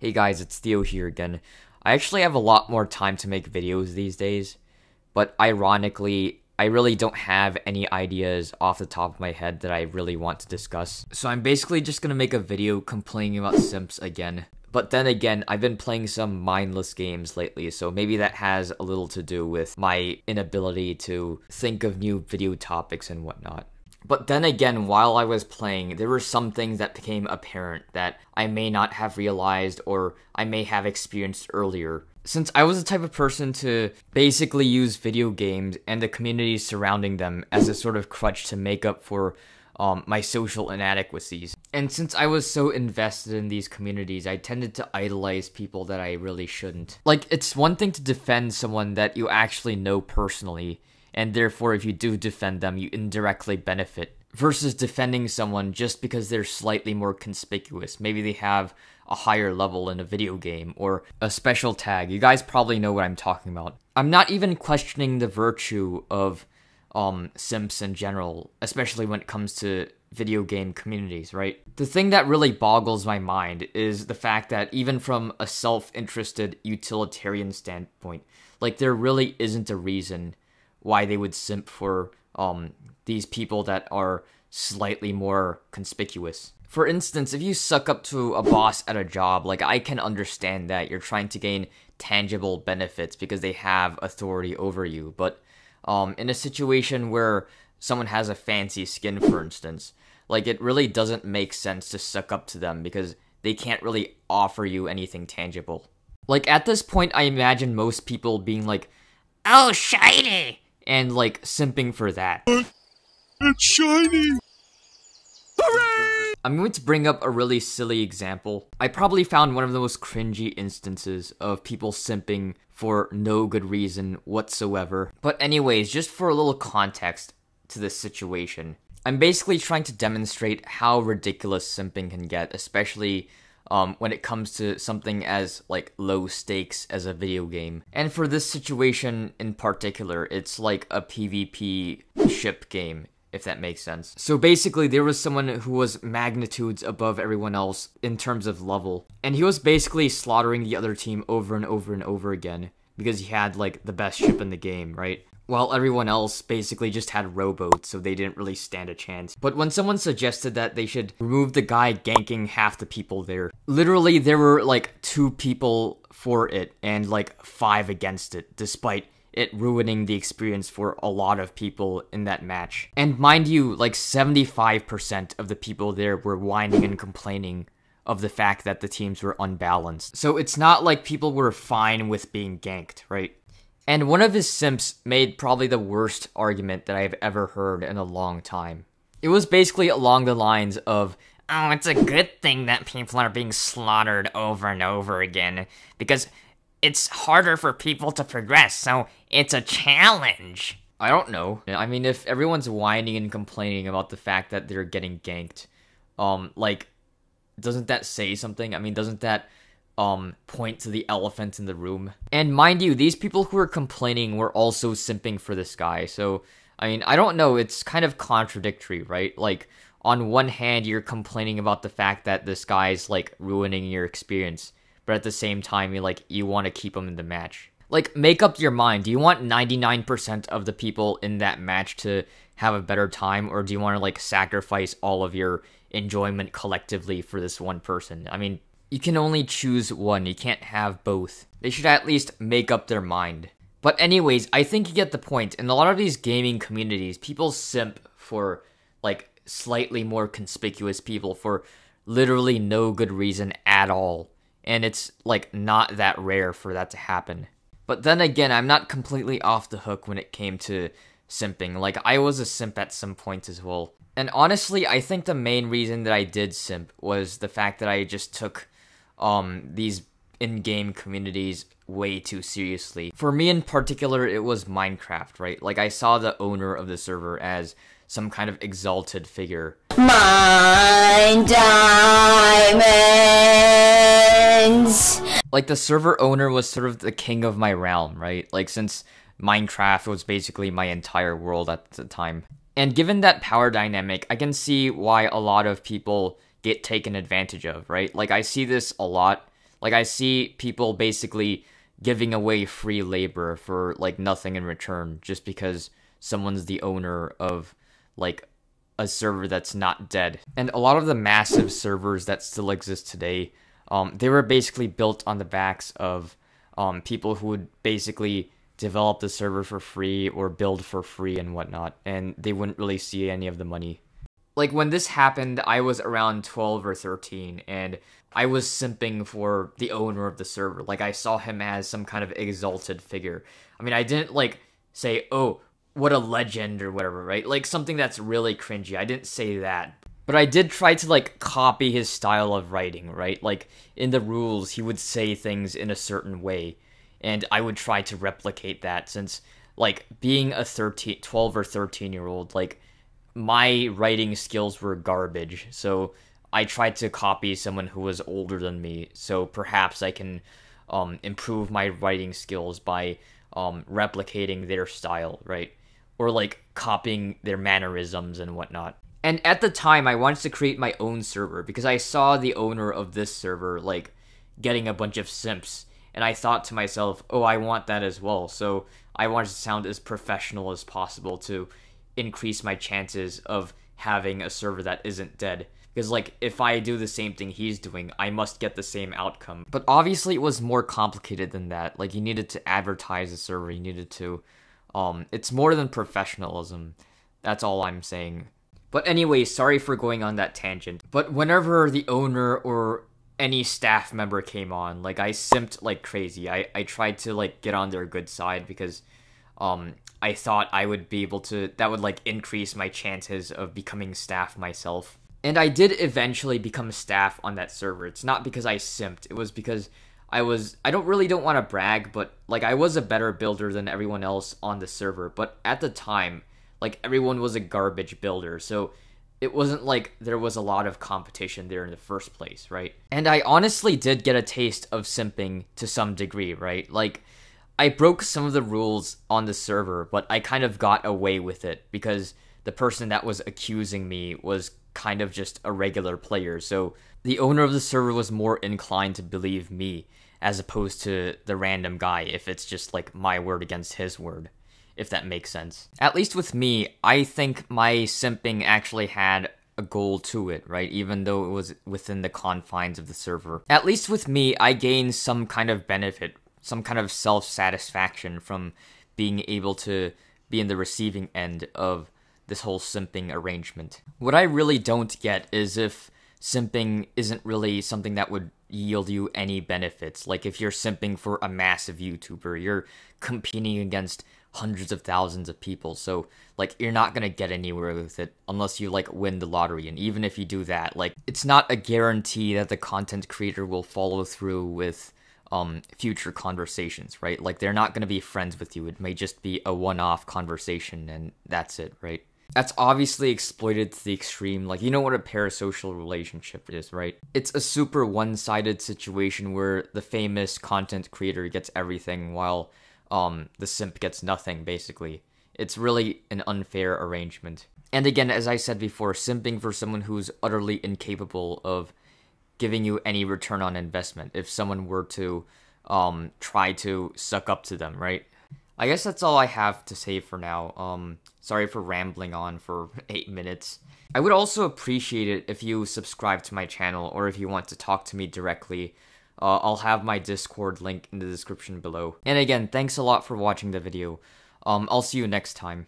Hey guys, it's Theo here again. I actually have a lot more time to make videos these days, but ironically, I really don't have any ideas off the top of my head that I really want to discuss. So I'm basically just gonna make a video complaining about simps again. But then again, I've been playing some mindless games lately, so maybe that has a little to do with my inability to think of new video topics and whatnot. But then again, while I was playing, there were some things that became apparent that I may not have realized or I may have experienced earlier. Since I was the type of person to basically use video games and the communities surrounding them as a sort of crutch to make up for my social inadequacies. And since I was so invested in these communities, I tended to idolize people that I really shouldn't. Like, it's one thing to defend someone that you actually know personally, and therefore if you do defend them, you indirectly benefit, versus defending someone just because they're slightly more conspicuous. Maybe they have a higher level in a video game, or a special tag. You guys probably know what I'm talking about. I'm not even questioning the virtue of simps in general, especially when it comes to video game communities, right? The thing that really boggles my mind is the fact that even from a self-interested utilitarian standpoint, like, there really isn't a reason why they would simp for these people that are slightly more conspicuous. For instance, if you suck up to a boss at a job, like, I can understand that you're trying to gain tangible benefits because they have authority over you, but in a situation where someone has a fancy skin, for instance, like, it really doesn't make sense to suck up to them because they can't really offer you anything tangible. Like, at this point, I imagine most people being like, "Oh, shiny!" and, like, simping for that. It's shiny! Hooray! I'm going to bring up a really silly example. I probably found one of the most cringy instances of people simping for no good reason whatsoever. But anyways, just for a little context to this situation, I'm basically trying to demonstrate how ridiculous simping can get, especially when it comes to something as, like, low stakes as a video game. And for this situation in particular, it's like a PvP ship game, if that makes sense. So basically, there was someone who was magnitudes above everyone else in terms of level, and he was basically slaughtering the other team over and over and over again because he had, like, the best ship in the game, right? While everyone else basically just had rowboats, so they didn't really stand a chance. But when someone suggested that they should remove the guy ganking half the people there, literally there were like 2 people for it and like 5 against it, despite it ruining the experience for a lot of people in that match. And mind you, like 75% of the people there were whining and complaining of the fact that the teams were unbalanced. So it's not like people were fine with being ganked, right? And one of his simps made probably the worst argument that I've ever heard in a long time. It was basically along the lines of, "Oh, it's a good thing that people are being slaughtered over and over again, because it's harder for people to progress, so it's a challenge." I don't know. I mean, if everyone's whining and complaining about the fact that they're getting ganked, like, doesn't that say something? I mean, doesn't that point to the elephant in the room? And mind you, these people who were complaining were also simping for this guy, so, I mean, I don't know, it's kind of contradictory, right? Like, on one hand, you're complaining about the fact that this guy's, like, ruining your experience, but at the same time, you want to keep him in the match. Like, make up your mind. Do you want 99% of the people in that match to have a better time, or do you want to, like, sacrifice all of your enjoyment collectively for this one person? I mean, you can only choose one, you can't have both. They should at least make up their mind. But anyways, I think you get the point. In a lot of these gaming communities, people simp for, like, slightly more conspicuous people for literally no good reason at all. And it's, like, not that rare for that to happen. But then again, I'm not completely off the hook when it came to simping. Like, I was a simp at some point as well. And honestly, I think the main reason that I did simp was the fact that I just took these in-game communities way too seriously. For me in particular, it was Minecraft, right? Like, I saw the owner of the server as some kind of exalted figure. Mine diamonds! Like, the server owner was sort of the king of my realm, right? Like, since Minecraft was basically my entire world at the time. And given that power dynamic, I can see why a lot of people get taken advantage of, right? Like, I see this a lot. Like, I see people basically giving away free labor for, like, nothing in return just because someone's the owner of, like, a server that's not dead. And a lot of the massive servers that still exist today, they were basically built on the backs of people who would basically develop the server for free or build for free and whatnot, and they wouldn't really see any of the money. Like, when this happened, I was around 12 or 13, and I was simping for the owner of the server. Like, I saw him as some kind of exalted figure. I mean, I didn't, like, say, oh, what a legend or whatever, right? Like, something that's really cringy. I didn't say that. But I did try to, like, copy his style of writing, right? Like, in the rules, he would say things in a certain way, and I would try to replicate that since, like, being a 12 or 13-year-old, like, my writing skills were garbage, so I tried to copy someone who was older than me, so perhaps I can improve my writing skills by replicating their style, right? Or, like, copying their mannerisms and whatnot. And at the time, I wanted to create my own server, because I saw the owner of this server, like, getting a bunch of simps, and I thought to myself, oh, I want that as well, so I wanted to sound as professional as possible to increase my chances of having a server that isn't dead. Because, like, if I do the same thing he's doing, I must get the same outcome. But obviously it was more complicated than that. Like, you needed to advertise the server, you needed to, it's more than professionalism. That's all I'm saying. But anyway, sorry for going on that tangent. But whenever the owner or any staff member came on, like, I simped like crazy. I tried to, like, get on their good side because, I thought I would be able to, that would, like, increase my chances of becoming staff myself. And I did eventually become staff on that server. It's not because I simped, it was because I don't want to brag, but, like, I was a better builder than everyone else on the server. But at the time, like, everyone was a garbage builder, so it wasn't like there was a lot of competition there in the first place, right? And I honestly did get a taste of simping to some degree, right? Like, I broke some of the rules on the server, but I kind of got away with it because the person that was accusing me was kind of just a regular player. So the owner of the server was more inclined to believe me as opposed to the random guy if it's just, like, my word against his word, if that makes sense. At least with me, I think my simping actually had a goal to it, right? Even though it was within the confines of the server. At least with me, I gained some kind of benefit, some kind of self-satisfaction from being able to be in the receiving end of this whole simping arrangement. What I really don't get is if simping isn't really something that would yield you any benefits. Like, if you're simping for a massive YouTuber, you're competing against hundreds of thousands of people, so, like, you're not gonna get anywhere with it unless you, like, win the lottery. And even if you do that, like, it's not a guarantee that the content creator will follow through with future conversations, right? Like, they're not going to be friends with you. It may just be a one-off conversation and that's it, right? That's obviously exploited to the extreme. Like, you know what a parasocial relationship is, right? It's a super one-sided situation where the famous content creator gets everything while the simp gets nothing, basically. It's really an unfair arrangement. And again, as I said before, simping for someone who's utterly incapable of giving you any return on investment if someone were to try to suck up to them, right? I guess that's all I have to say for now. Sorry for rambling on for 8 minutes. I would also appreciate it if you subscribe to my channel, or if you want to talk to me directly. I'll have my Discord link in the description below. And again, thanks a lot for watching the video. I'll see you next time.